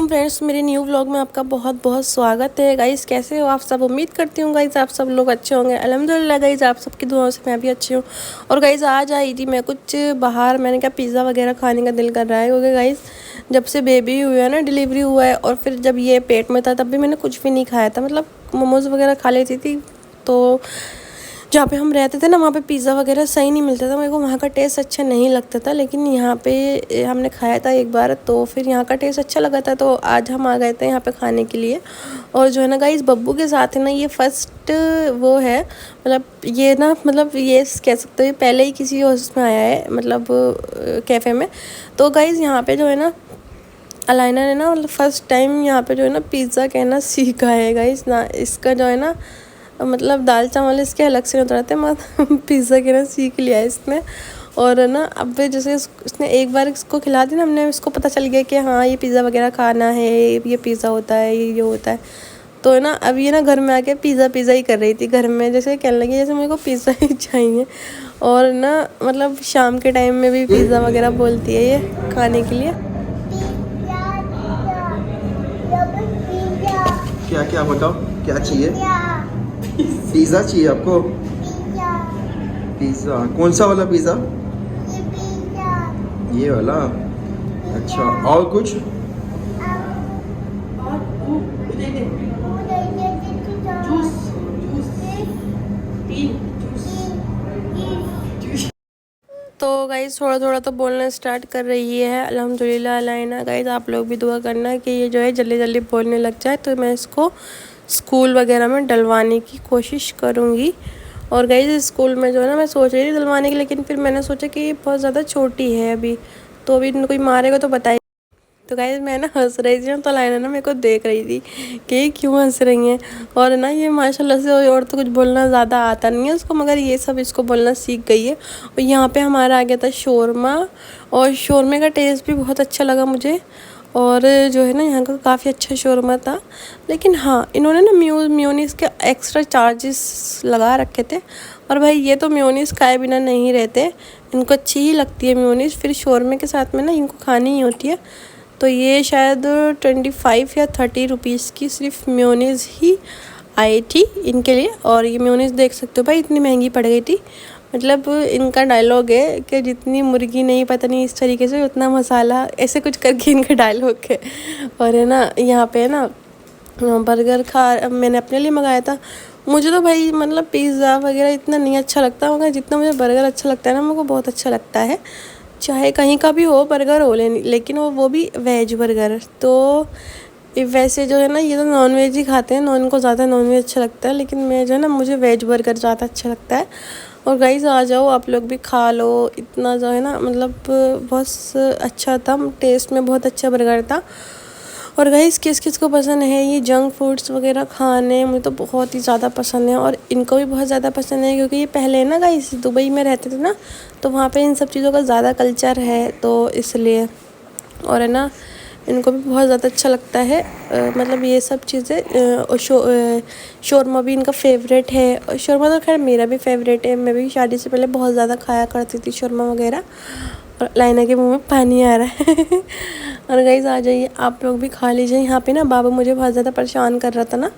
Friends, मेरे new vlog में आपका बहुत बहुत स्वागत है। गाइस, कैसे हो आप सब? उम्मीद करती हूँ गाइस आप सब लोग अच्छे होंगे। अल्हम्दुलिल्लाह गाइस, आप सबकी दुआओं से मैं भी अच्छी हूँ। और गाइस, आज आई थी मैं कुछ बाहर, मैंने कहा पिज़्ज़ा वगैरह खाने का दिल कर रहा है, क्योंकि गाइस जब से बेबी हुआ है ना, डिलीवरी हुआ है, और फिर जब ये पेट में था तब भी मैंने कुछ भी नहीं खाया था। मतलब मोमोज़ वगैरह खा लेती थी, तो जहाँ पे हम रहते थे ना वहाँ पे पिज़्ज़ा वगैरह सही नहीं मिलता था, मेरे को वहाँ का टेस्ट अच्छा नहीं लगता था। लेकिन यहाँ पे हमने खाया था एक बार, तो फिर यहाँ का टेस्ट अच्छा लगा था, तो आज हम आ गए थे यहाँ पे खाने के लिए। और जो है ना गाइस, बब्बू के साथ है ना, ये फर्स्ट वो है, मतलब ये ना, मतलब ये कह सकते हो पहले ही किसी उसमें आया है, मतलब कैफ़े में। तो गाइस यहाँ पे जो है ना, अलाइना ने ना, मतलब फर्स्ट टाइम यहाँ पे जो है ना पिज़्ज़ा कहना सीखा है गाइस ना। इसका जो है ना, मतलब दाल चावल इसके अलग से नहीं उतरते, मत पिज़्ज़ा कहना सीख लिया है इसने। और ना अब जैसे इसने एक बार इसको खिला दी ना, हमने इसको पता चल गया कि हाँ ये पिज़्ज़ा वगैरह खाना है, ये पिज़्ज़ा होता है, ये होता है। तो है ना, अब ये ना घर में आके पिज़्ज़ा ही कर रही थी घर में, जैसे कहने लगी जैसे मेरे को पिज़्ज़ा ही चाहिए। और ना मतलब शाम के टाइम में भी पिज़्ज़ा वगैरह बोलती है ये खाने के लिए। क्या क्या बताओ, क्या चाहिए? पिज़्ज़ा चाहिए आपको? पिज़्ज़ा कौन सा वाला पिज़्ज़ा? ये वाला? अच्छा, और कुछ? तो गाइज़ थोड़ा थोड़ा तो बोलना स्टार्ट कर रही है, अल्हम्दुलिल्लाह। अलाइना गाइज़, आप लोग भी दुआ करना कि ये जो है जल्दी जल्दी बोलने लग जाए, तो मैं इसको स्कूल वगैरह में डलवाने की कोशिश करूँगी। और गाइज़ स्कूल में जो है ना, मैं सोच रही थी डलवाने की, लेकिन फिर मैंने सोचा कि ये बहुत ज़्यादा छोटी है अभी, तो अभी कोई मारेगा तो बताइए। तो गाइस मैं ना हंस रही थी ना, तो लाइना ना मेरे को देख रही थी कि ये क्यों हंस रही हैं। और ना ये माशाल्लाह से और तो कुछ बोलना ज़्यादा आता नहीं है उसको, मगर ये सब इसको बोलना सीख गई है। और यहाँ पे हमारा आ गया था शोरमा, और शोरमे का टेस्ट भी बहुत अच्छा लगा मुझे। और जो है ना, यहाँ का काफ़ी अच्छा शोरमा था। लेकिन हाँ, इन्होंने ना मेयोनीज़ के एक्स्ट्रा चार्जेस लगा रखे थे। और भाई ये तो मेयोनीज़ खाए बिना नहीं रहते, इनको अच्छी ही लगती है मेयोनीज़, फिर शोरमे के साथ में ना इनको खानी ही होती है। तो ये शायद 25 या 30 रुपीज़ की सिर्फ मेयोनीज़ ही आई थी इनके लिए। और ये मेयोनीज़ देख सकते हो भाई, इतनी महंगी पड़ गई थी। मतलब इनका डायलॉग है कि जितनी मुर्गी नहीं, पता नहीं इस तरीके से, उतना मसाला, ऐसे कुछ करके इनका डायलॉग है। और है ना, यहाँ पे है ना बर्गर मैंने अपने लिए मंगाया था। मुझे तो भाई मतलब पिज़्ज़ा वगैरह इतना नहीं अच्छा लगता, मगर जितना मुझे बर्गर अच्छा लगता है ना, मेरे को बहुत अच्छा लगता है। चाहे कहीं का भी हो बर्गर हो, लेकिन वो भी वेज बर्गर। तो वैसे जो है ना, ये तो नॉन वेज ही खाते हैं, नॉन को ज़्यादा नॉन वेज अच्छा लगता है, लेकिन मैं जो है ना, मुझे वेज बर्गर ज़्यादा अच्छा लगता है। और गाइस आ जाओ, आप लोग भी खा लो। इतना जो है ना, मतलब बहुत अच्छा था, टेस्ट में बहुत अच्छा बर्गर था। और गाइस किस किस को पसंद है ये जंक फूड्स वगैरह खाने, मुझे तो बहुत ही ज़्यादा पसंद है, और इनको भी बहुत ज़्यादा पसंद है, क्योंकि ये पहले ना गाइस दुबई में रहते थे ना, तो वहाँ पे इन सब चीज़ों का ज़्यादा कल्चर है, तो इसलिए। और है ना, इनको भी बहुत ज़्यादा अच्छा लगता है, मतलब ये सब चीज़ें। और शोरमा भी इनका फेवरेट है, और शोरमा तो खैर मेरा भी फेवरेट है, मैं भी शादी से पहले बहुत ज़्यादा खाया करती थी शोरमा वगैरह। और लाइना के मुंह में पानी आ रहा है। और गाइस आ जाइए, आप लोग भी खा लीजिए। यहाँ पे ना बाबा मुझे बहुत ज़्यादा परेशान कर रहा था ना,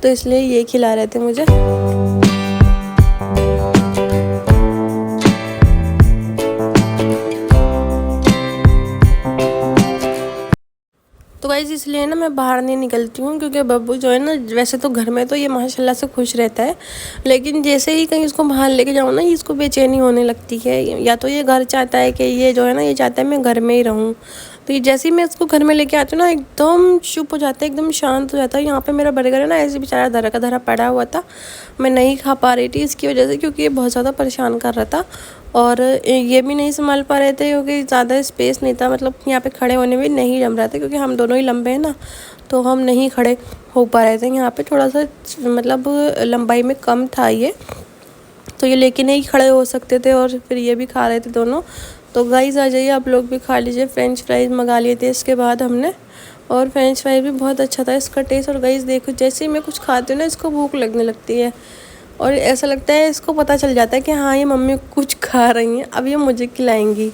तो इसलिए ये खिला रहे थे मुझे। तो गाइज़ इसलिए ना मैं बाहर नहीं निकलती हूँ, क्योंकि बब्बू जो है ना, वैसे तो घर में तो ये माशाल्लाह से खुश रहता है, लेकिन जैसे ही कहीं इसको बाहर लेके जाऊँ ना, इसको बेचैनी होने लगती है। या तो ये घर चाहता है कि ये जो है ना, ये चाहता है मैं घर में ही रहूँ। तो ये जैसे ही मैं इसको घर में लेके आती हूँ ना, एकदम चुप हो जाता है, एकदम शांत हो जाता है। यहाँ पे मेरा बर्गर है ना, ऐसे बेचारा धरा का धरा पड़ा हुआ था, मैं नहीं खा पा रही थी इसकी वजह से, क्योंकि ये बहुत ज़्यादा परेशान कर रहा था। और ये भी नहीं संभाल पा रहे थे, क्योंकि ज़्यादा स्पेस नहीं था, मतलब यहाँ पे खड़े होने में नहीं जम रहा था, क्योंकि हम दोनों ही लंबे हैं ना, तो हम नहीं खड़े हो पा रहे थे। यहाँ पे थोड़ा सा मतलब लंबाई में कम था ये, तो ये लेके नहीं खड़े हो सकते थे, और फिर ये भी खा रहे थे दोनों। तो गाइस आ जाइए आप लोग भी खा लीजिए। फ्रेंच फ्राइज़ मंगा लिए थे इसके बाद हमने, और फ्रेंच फ्राइज भी बहुत अच्छा था इसका टेस्ट। और गाइस देखो जैसे ही मैं कुछ खाती हूँ ना इसको भूख लगने लगती है, और ऐसा लगता है इसको पता चल जाता है कि हाँ ये मम्मी कुछ खा रही हैं, अब ये मुझे खिलाएंगी।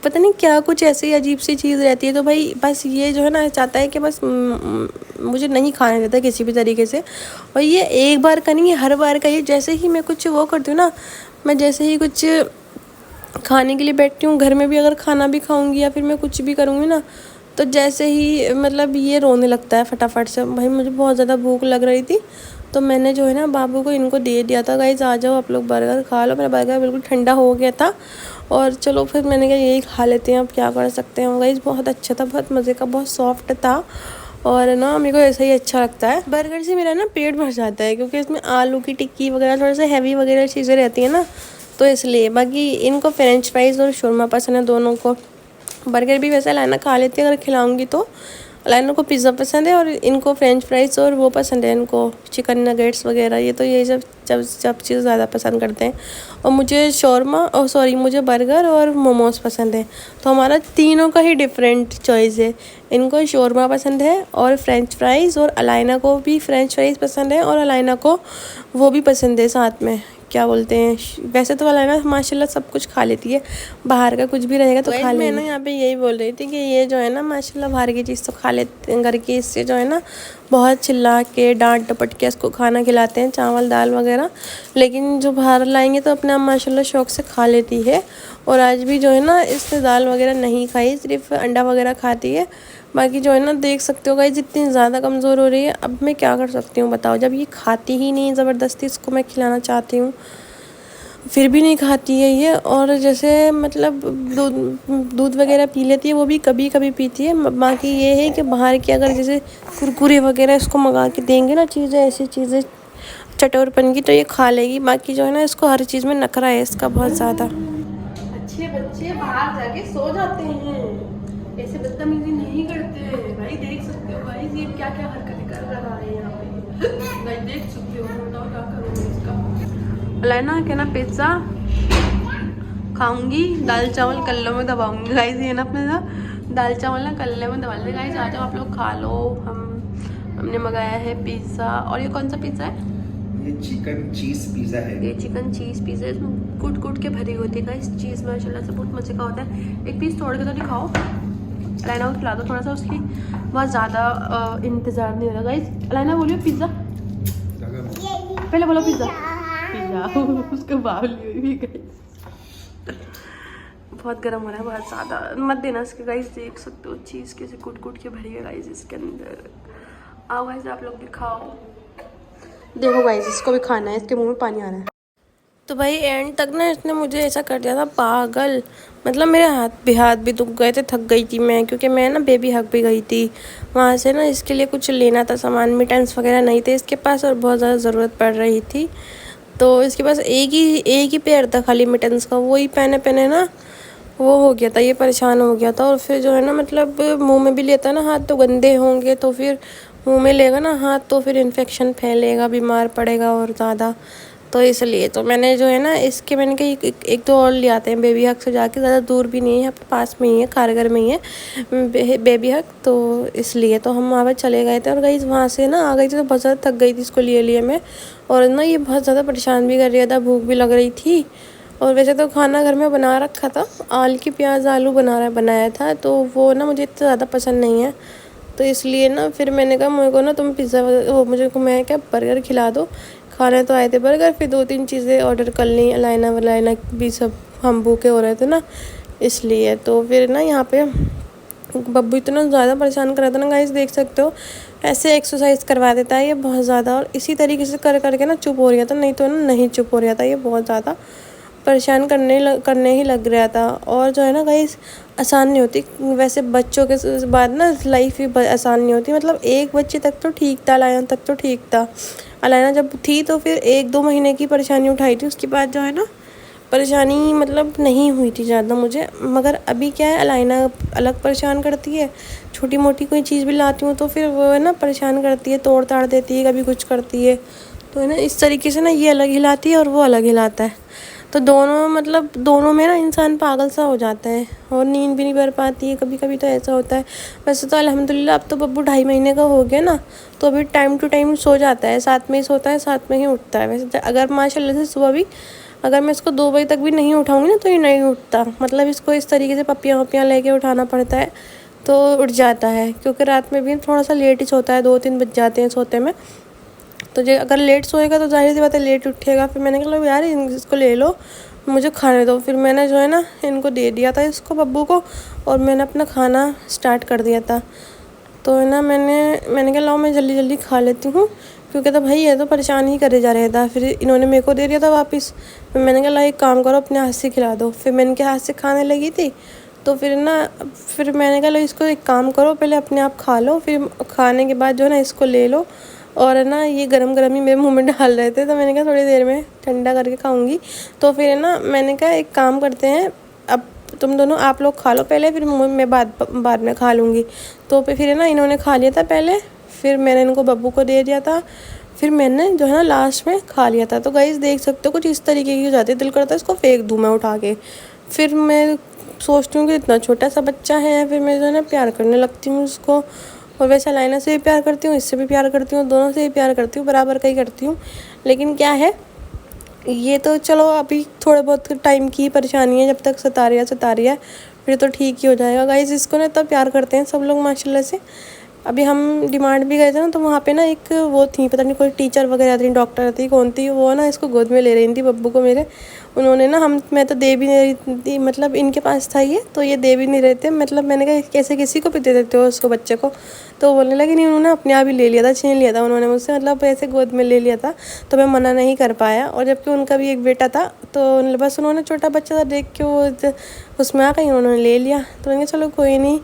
पता नहीं क्या कुछ ऐसी अजीब सी चीज़ रहती है। तो भाई बस ये जो है ना चाहता है कि बस मुझे नहीं खाने देता किसी भी तरीके से। और ये एक बार का नहीं है, हर बार का। ये जैसे ही मैं कुछ वो करती हूँ ना, मैं जैसे ही कुछ खाने के लिए बैठती हूँ घर में भी, अगर खाना भी खाऊंगी या फिर मैं कुछ भी करूँगी ना, तो जैसे ही मतलब ये रोने लगता है फटाफट से। भाई मुझे बहुत ज़्यादा भूख लग रही थी, तो मैंने जो है ना बाबू को इनको दे दिया था। गाइस आ जाओ आप लोग बर्गर खा लो। मेरा बर्गर बिल्कुल ठंडा हो गया था, और चलो फिर मैंने कहा यही खा लेते हैं, अब क्या कर सकते हैं। गाइस बहुत अच्छा था, बहुत मज़े का, बहुत सॉफ्ट था, और ना मेरे को ऐसा ही अच्छा लगता है। बर्गर से मेरा ना पेट भर जाता है, क्योंकि इसमें आलू की टिक्की वगैरह थोड़ा सा हैवी वगैरह चीज़ें रहती हैं ना, तो इसलिए। बाकी इनको फ्रेंच फ्राइज़ और शौरमा पसंद है दोनों को। बर्गर भी वैसे लाना खा लेती है अगर खिलाऊंगी तो। लाइनों को पिज़्ज़ा पसंद है, और इनको फ्रेंच फ्राइज़ और वो पसंद है, इनको चिकन नगेट्स वगैरह। ये तो ये सब चीज़ ज़्यादा पसंद करते हैं। और मुझे शौरमा, और सॉरी मुझे बर्गर और मोमोज़ पसंद है। तो हमारा तीनों का ही डिफरेंट चॉइस है। इनको शौरमा पसंद है और फ्रेंच फ्राइज़, और अलाइना को भी फ्रेंच फ्राइज़ पसंद है, और अलाइना को वो भी पसंद है साथ में, क्या बोलते हैं, वैसे तो अलाइना माशाल्लाह सब कुछ खा लेती है, बाहर का कुछ भी रहेगा तो खा लेती है। मैं ना यहाँ पे यही बोल रही थी कि ये जो है ना माशाल्लाह बाहर की चीज़ तो खा लेते हैं, घर की इससे जो है ना बहुत चिल्ला के डांट डपट के इसको खाना खिलाते हैं, चावल दाल वगैरह। लेकिन जो बाहर लाएंगे तो अपना माशाल्लाह शौक़ से खा लेती है। और आज भी जो है ना इसने दाल वगैरह नहीं खाई, सिर्फ अंडा वगैरह खाती है। बाकी जो है ना देख सकते हो गाइस इतनी ज़्यादा कमज़ोर हो रही है। अब मैं क्या कर सकती हूँ बताओ, जब ये खाती ही नहीं, ज़बरदस्ती इसको मैं खिलाना चाहती हूँ फिर भी नहीं खाती है ये। और जैसे मतलब दूध वगैरह पी लेती है, वो भी कभी कभी पीती है। बाकी ये है कि बाहर की अगर जैसे कुरकुरे वगैरह इसको मंगा के देंगे ना, चीज़ें ऐसी चीज़ें चटोरपन की, तो ये खा लेगी। बाकी जो है ना इसको हर चीज़ में नखरा है इसका बहुत ज़्यादा। अच्छे बच्चे बाहर जाके सो जाते हैं, ऐसे बदतमीजी नहीं करते हैं। भाई देख सकते हो गाइस ये क्या क्या हरकतें कर रहा है यहाँ पे। भाई देख सकते हो, बताओ क्या करूँगी इसका। लाइना क्या ना पिज़्ज़ा खाऊंगी, दाल चावल कल्ले में दबाऊंगी। गाइस ये ना अपने दाल चावल ना कल्ले में दबा लेंगे। गाइस आ जाओ आप लोग खा लो। हमने मंगाया है पिज़्ज़ा। और ये कौन सा पिज़्ज़ा है? ये चिकन चीज़ पिज़्ज़ा है। ये चिकन चीज़ पिज़्ज़ा, इसमें कूट कूट के भरी होती है गाइस चीज़, माशाल्लाह से बहुत मज़े का होता है। एक पीस तोड़ के तो दिखाओ, अलाइना को खिला दो थोड़ा सा, उसकी बहुत ज़्यादा इंतज़ार नहीं हो रहा। गाइस अलाइना बोलियो पिज़्ज़ा, पहले बोलो पिज़्ज़ा पिज़्ज़ा। उसको बावली हुई गई, बहुत गर्म हो रहा है, बहुत ज़्यादा मत देना इसके। गाइस देख सकते हो चीज़ कैसे कूट कूट के भरी है गाइस इसके अंदर। आओ गाइस आप लोग भी खाओ। देखो गाइस इसको भी खाना है, इसके मुंह में पानी आ रहा है। तो भाई एंड तक ना इसने मुझे ऐसा कर दिया था पागल। मतलब मेरे हाथ भी दुख गए थे, थक गई थी मैं, क्योंकि मैं ना बेबी हग भी गई थी वहाँ से ना। इसके लिए कुछ लेना था सामान, मिटन्स वगैरह नहीं थे इसके पास, और बहुत ज़्यादा ज़रूरत पड़ रही थी। तो इसके पास एक ही पेयर था खाली मिटन्स का, वही पहने ना वो हो गया था, ये परेशान हो गया था। और फिर जो है ना मतलब मुंह में भी लेता ना हाथ तो गंदे होंगे, तो फिर मुंह में लेगा ना हाथ तो फिर इन्फेक्शन फैलेगा, बीमार पड़ेगा और ज़्यादा। तो इसलिए तो मैंने जो है ना इसके मैंने कहा एक तो और ले आते हैं बेबी हग से जाके, ज़्यादा दूर भी नहीं है, यहाँ पे पास में ही है, कारगर में ही है बेबी हग। तो इसलिए तो हम वहाँ पर चले गए थे। और गई वहाँ से ना आ गई थी तो बहुत ज़्यादा थक गई थी इसको लिए मैं। और ना ये बहुत ज़्यादा परेशान भी कर रहा था, भूख भी लग रही थी। और वैसे तो खाना घर में बना रखा था, आलू की प्याज आलू बनाया था, तो वो ना मुझे इतना ज़्यादा पसंद नहीं है। तो इसलिए ना फिर मैंने कहा मेरे को ना तुम पिज़्ज़ा वो मुझे को मैं क्या बर्गर खिला दो। खाने तो आए थे बर्गर, फिर 2-3 चीज़ें ऑर्डर कर ली। अलाइना भी सब हम भूखे हो रहे थे ना, इसलिए। तो फिर ना यहाँ पे बब्बू इतना ज़्यादा परेशान कर रहा था ना गाइस, देख सकते हो ऐसे एक्सरसाइज करवा देता है ये बहुत ज़्यादा। और इसी तरीके से करके ना चुप हो रहा था, नहीं तो ना नहीं चुप हो रहा था, ये बहुत ज़्यादा परेशान करने ही लग रहा था। और जो है ना गाइस आसान नहीं होती वैसे बच्चों के बाद ना लाइफ भी आसान नहीं होती। मतलब एक बच्चे तक तो ठीक था, अलाइना तक तो ठीक था। अलाइना जब थी तो फिर 1-2 महीने की परेशानी उठाई थी, उसके बाद जो है ना परेशानी मतलब नहीं हुई थी ज़्यादा मुझे। मगर अभी क्या है, अलाइना अलग परेशान करती है, छोटी मोटी कोई चीज़ भी लाती हूँ तो फिर वो है ना परेशान करती है, तोड़ ताड़ देती है, कभी कुछ करती है। तो है ना इस तरीके से ना ये अलग हिलाती है और वो अलग हिलाता है। तो दोनों मतलब दोनों में ना इंसान पागल सा हो जाता है और नींद भी नहीं भर पाती है, कभी कभी तो ऐसा होता है। वैसे तो अल्हम्दुलिल्लाह अब तो बब्बू 2.5 महीने का हो गया ना, तो अभी टाइम टू टाइम सो जाता है, साथ में ही सोता है, साथ में ही उठता है। वैसे अगर माशाल्लाह से सुबह भी अगर मैं इसको 2 बजे तक भी नहीं उठाऊंगी ना तो ये नहीं उठता, मतलब इसको इस तरीके से पप्पियाँ वप्पियाँ लेके उठाना पड़ता है तो उठ जाता है, क्योंकि रात में भी थोड़ा सा लेट ही सोता है, 2-3 बज जाते हैं सोते में। तो जो अगर लेट सोएगा तो जाहिर सी बात है लेट उठेगा। फिर मैंने कहा यार इसको ले लो, मुझे खाने दो। फिर मैंने जो है ना इनको दे दिया था इसको बब्बू को, और मैंने अपना खाना स्टार्ट कर दिया था। तो है ना मैंने कहा लाओ मैं जल्दी जल्दी खा लेती हूँ, क्योंकि तो भाई ये तो परेशान ही करे जा रहा था। फिर इन्होंने मेरे को दे दिया था वापस। फिर मैंने कहा ला एक काम करो अपने हाथ से खिला दो। फिर मैंने के हाथ से खाने लगी थी, तो फिर मैंने कहा लो इसको एक काम करो, पहले अपने आप खा लो, फिर खाने के बाद जो है ना इसको ले लो। और है ना ये गरम गरम ही मेरे मुंह में डाल रहे थे, तो मैंने कहा थोड़ी देर में ठंडा करके खाऊंगी। तो फिर है ना मैंने कहा एक काम करते हैं, अब तुम दोनों आप लोग खा लो पहले, फिर मैं बाद में खा लूँगी। तो फिर है ना इन्होंने खा लिया था पहले, फिर मैंने इनको बब्बू को दे दिया था, फिर मैंने जो है ना लास्ट में खा लिया था। तो गाइस देख सकते हो कुछ इस तरीके की हो जाती है, दिल करता है इसको फेंक दूँ मैं उठा के। फिर मैं सोचती हूँ कि इतना छोटा सा बच्चा है, फिर मैं जो है ना प्यार करने लगती हूँ उसको। और वैसे अलाइना से भी प्यार करती हूँ, इससे भी प्यार करती हूँ, दोनों से भी प्यार करती हूँ, बराबर का ही करती हूँ। लेकिन क्या है, ये तो चलो अभी थोड़े बहुत टाइम की परेशानी है, जब तक सता रही है फिर तो ठीक ही हो जाएगा। गाइस इसको ना इतना प्यार करते हैं सब लोग माशाल्लाह से। अभी हम डिमांड भी गए थे ना, तो वहाँ पे ना एक वो थी, पता नहीं कोई टीचर वगैरह थी, डॉक्टर थी, कौन थी वो, ना इसको गोद में ले रही थी बब्बू को मेरे। उन्होंने ना मैं तो दे भी नहीं रही थी, मतलब इनके पास था ये, तो ये दे भी नहीं रहे थे। मतलब मैंने कहा कैसे किसी को भी दे देते हो उसको बच्चे को, तो बोलने लगे नहीं उन्होंने अपने आप ही ले लिया था, छीन लिया था उन्होंने मुझसे, मतलब ऐसे गोद में ले लिया था। तो मैं मना नहीं कर पाया, और जबकि उनका भी एक बेटा था, तो बस उन्होंने छोटा बच्चा था देख के वो उसमें आ गई, उन्होंने ले लिया। तो मैंने कहा चलो कोई नहीं,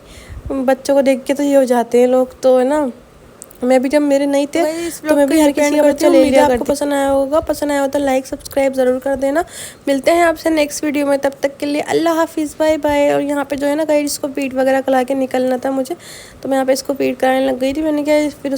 बच्चों को देख के तो ये हो जाते हैं लोग, तो है ना। मैं भी जब मेरे नहीं थे तो मैं भी हर किसी का बच्चा ले लिया करती। आपको पसंद आया होगा, पसंद आया हो तो लाइक सब्सक्राइब ज़रूर कर देना। मिलते हैं आपसे नेक्स्ट वीडियो में, तब तक के लिए अल्लाह हाफिज़, बाय बाय। और यहाँ पे जो है ना गाइस इसको फीड वगैरह करा के निकलना था मुझे, तो मैं यहाँ पे इसको फीड कराने लग गई थी। मैंने क्या फिर